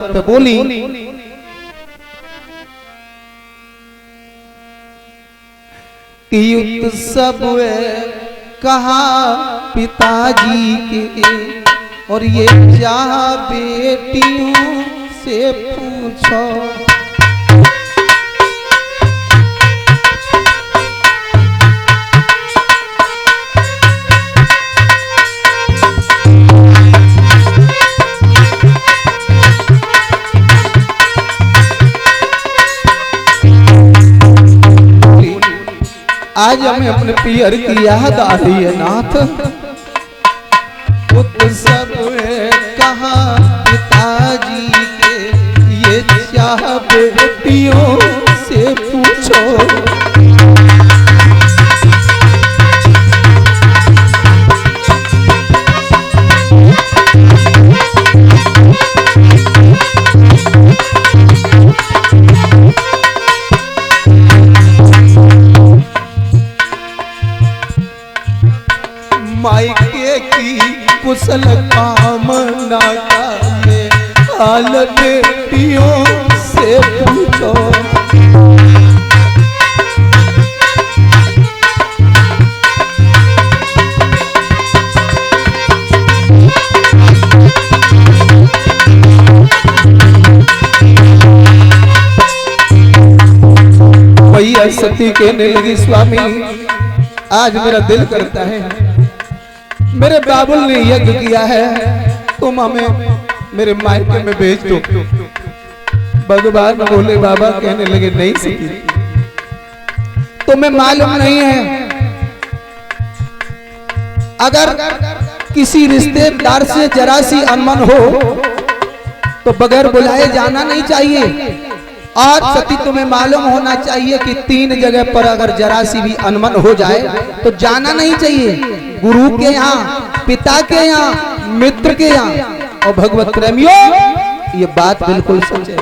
पे बोली, युद्ध सब कहा पिताजी के, और ये क्या बेटियों से पूछो। आज हमें अपने पियर की याद आ रही है नाथ। पुत्र सब कहा पिताजी के, ये चाह बेटियों से पूछो। मायके की कुशल कामना का ये हाल बेटियों से पूछो। भैया सती कहने लगी, स्वामी आज मेरा दिल करता है, मेरे बाबुल ने यज्ञ किया है, तुम हमें मेरे मायके में भेज दो। भगवान बोले, बाबा कहने लगे, नहीं सकी, तुम्हें मालूम नहीं है, अगर किसी रिश्तेदार से जरा सी अनबन हो तो बगैर बुलाए जाना नहीं चाहिए। और सती तुम्हें मालूम होना चाहिए कि 3 जगह पर अगर जरा सी भी अनबन हो जाए तो जाना नहीं चाहिए। गुरु के यहाँ, पिता के यहाँ, मित्र के यहाँ। और भगवत प्रेमियों, ये बात बिल्कुल सच है।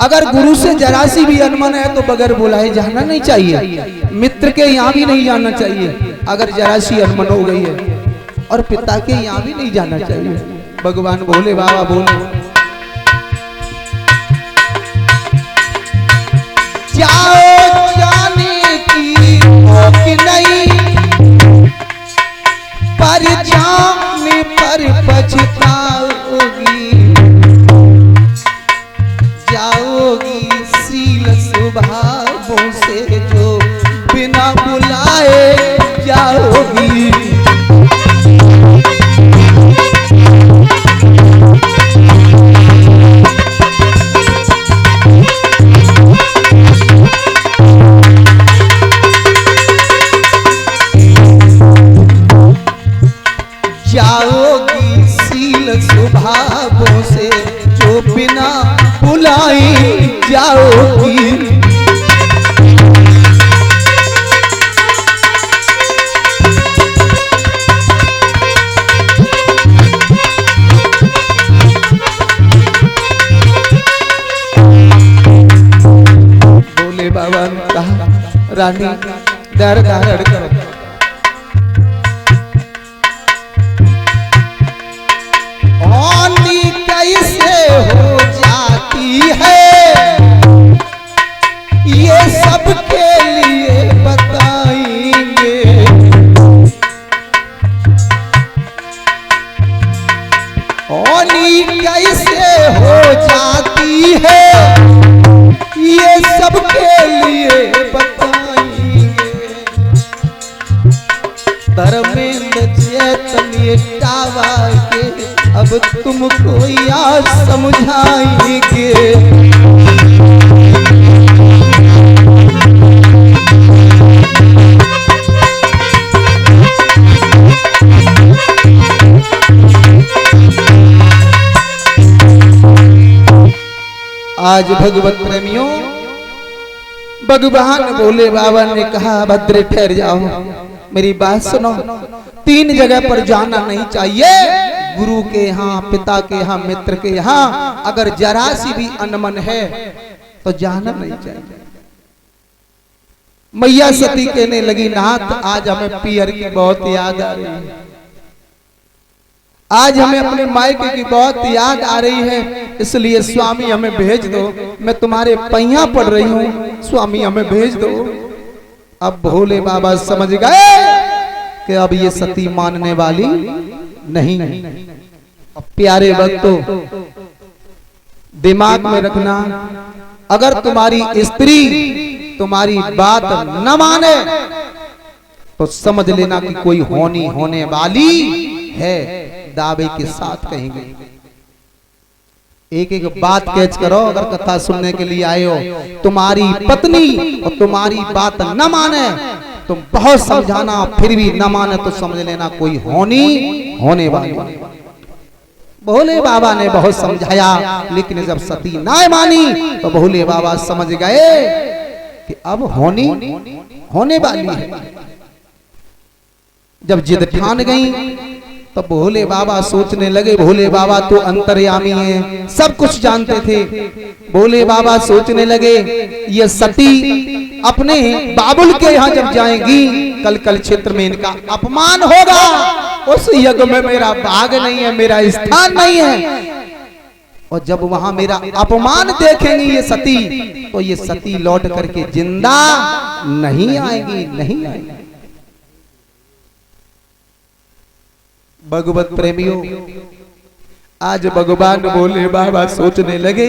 अगर गुरु से जरा सी भी अनबन है तो बगैर बुलाए जाना नहीं चाहिए। मित्र के यहाँ भी नहीं जाना चाहिए अगर जरा सी अनबन हो गई है, और पिता के यहाँ भी नहीं जाना चाहिए। भगवान बोले, बाबा बोले, जाओ जाने की कि नहीं, पर जाने पर पछताओगी, जाओगी सील स्वभावों से जो बिना बुलाए जाओगी। जाओगी सील स्वभावों से जो बिना बुलाई जाओगी। बोले बाबा ने कहा, रानी डर धारण करो, कैसे हो जाती है ये सबके लिए बताएंगे। होनी कैसे हो जाती है ये सबके लिए बताएंगे। धर्मेंद्र चैतन्य टावा के अब तुमको याद समझाएंगे। आज भगवत प्रेमियों, भगवान बोले, बाबा ने कहा, भद्रे ठहर जाओ, मेरी बात सुनो। 3 जगह पर जाना नहीं चाहिए। गुरु के यहाँ, पिता के यहाँ, मित्र के यहाँ अगर जरा सी भी अनमन है तो जाना नहीं चाहिए। मैया सती कहने लगी, नाथ आज हमें पियर की बहुत याद आ रही है, आज हमें अपने मायके की बहुत याद आ रही है। इसलिए स्वामी हमें भेज दो, मैं तुम्हारे पैया पड़ रही हूँ, स्वामी हमें भेज दो। अब भोले बाबा समझ गए कि अब ये सती मानने वाली नहीं। अब प्यारे भक्तों, दिमाग में रखना, अगर तुम्हारी स्त्री तुम्हारी बात न माने तो समझ लेना कि कोई होने वाली है, दावे के साथ कहेंगे। एक एक बात कैच करो, अगर कथा सुनने के लिए आए हो, तुम्हारी पत्नी और तुम्हारी बात न माने, तुम बहुत समझाना, फिर भी न माने तो समझ लेना कोई होने वाली। भोले बाबा ने बहुत समझाया, लेकिन जब सती ना मानी तो भोले बाबा समझ गए कि अब होने वाली है। जब जिद ठान गई तो भोले बाबा सोचने लगे, भोले बाबा तो अंतर्यामी हैं, सब कुछ जानते थे। भोले बाबा सोचने लगे ये सती अपने बाबुल के यहाँ जब जाएंगी, कल क्षेत्र में इनका अपमान होगा, उस यज्ञ में मेरा भाग नहीं है, मेरा स्थान नहीं है, और जब वहां मेरा अपमान देखेंगी ये सती, तो ये सती लौट करके जिंदा नहीं आएगी। भगवत प्रेमियों, आज भगवान भोले बाबा सोचने लगे,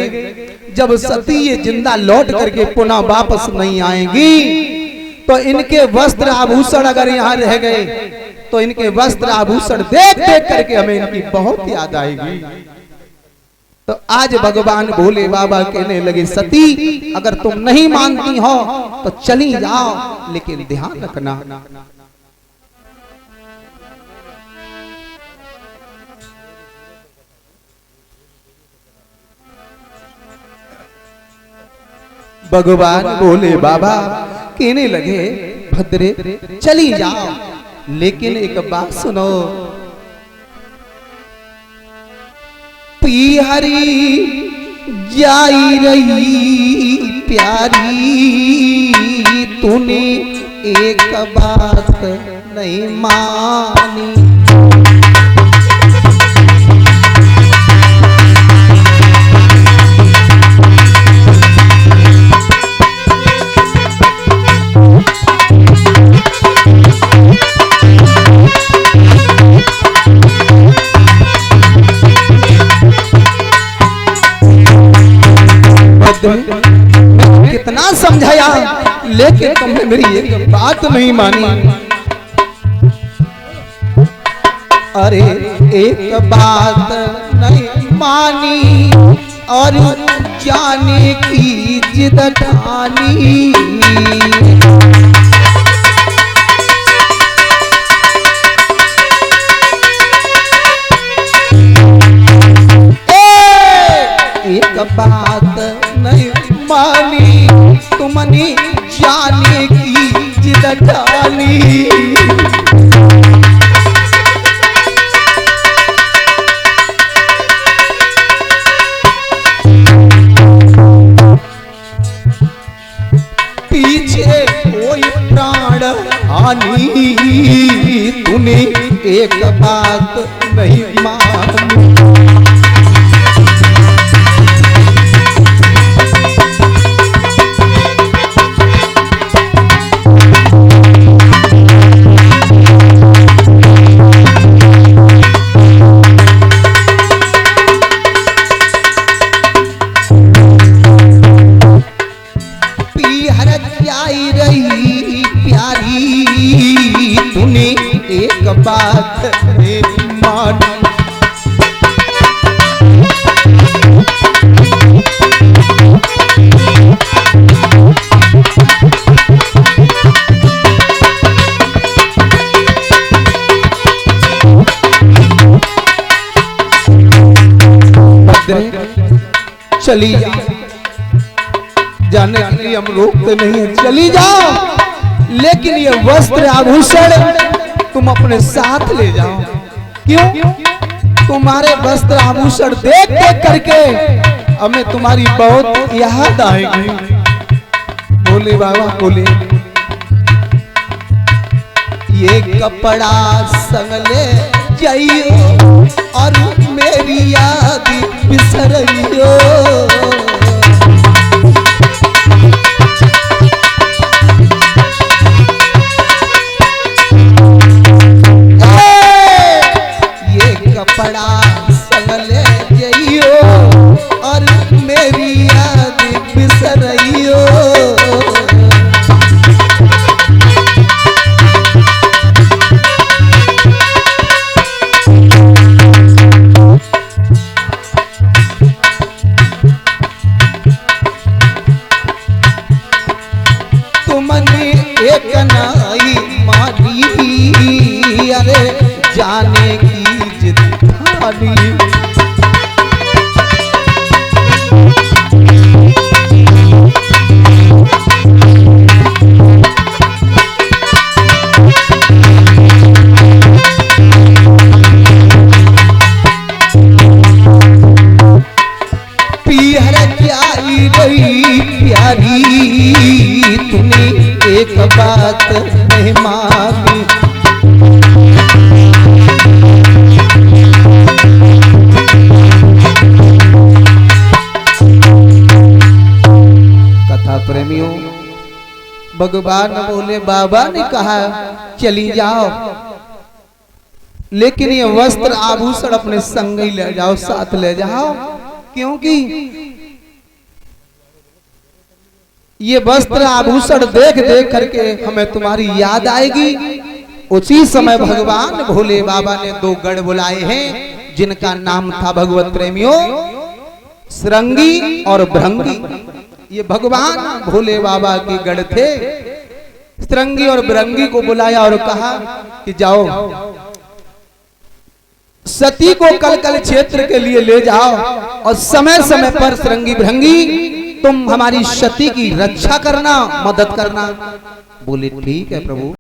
जब सती ये जिंदा लौट करके पुनः वापस नहीं आएंगी, तो इनके वस्त्र आभूषण अगर यहाँ रह गए तो इनके वस्त्र आभूषण देख देख करके हमें इनकी बहुत याद आएगी। तो आज भगवान भोले बाबा कहने लगे, सती अगर तुम नहीं मानती हो तो चली जाओ, लेकिन ध्यान रखना भगवान भोले बाबा कहने लगे, भद्रे चली जाओ, लेकिन एक बात सुनो, पीहरी जाई रही प्यारी, तूने एक बात नहीं मानी। कितना समझाया, लेकिन तुमने मेरी एक बात नहीं मानी। अरे एक बात नहीं मानी और जाने की जिद ठानी। एक बात नहीं मानी, तुमने जाने की जिद ठानी। पीछे कोई प्राण हानि, तूने एक बात नहीं मानी। बात मान चली जाने के लिए हम रोकते नहीं है, चली जाओ, लेकिन ये वस्त्र आभूषण तुम अपने साथ ले जाओ। क्यों? तुम्हारे वस्त्र आभूषण देख देख करके हमें तुम्हारी बहुत याद आएगी। बोले बाबा बोले, ये कपड़ा संग ले जाइयो और मेरी याद बिसरइयो। ये कपड़ा संगले जइयो और मेरी याद बिसरइयो। तुमने एक नाई मारी, अरे जाने की जिद ठानी। पीहर जाई गई प्यारी, तूने एक बात नहीं मांगी। कथा प्रेमियों, भगवान बोले बाबा ने कहा चली जाओ, लेकिन ये वस्त्र आभूषण अपने संग ही ले जाओ, साथ ले जाओ, क्योंकि ये वस्त्र आभूषण देख देख करके हमें तुम्हारी याद आएगी। उसी समय भगवान भोले बाबा ने दो गढ़ बुलाए हैं, जिनका नाम था भगवत प्रेमियों श्रृंगी और भृंगी। ये भगवान भोले बाबा के गढ़ थे। श्रृंगी और भृंगी को बुलाया और कहा कि जाओ सती को कलकल क्षेत्र के लिए ले जाओ और समय समय पर श्रृंगी भृंगी तुम हमारी सती की रक्षा करना, मदद करना। बोले ठीक है प्रभु।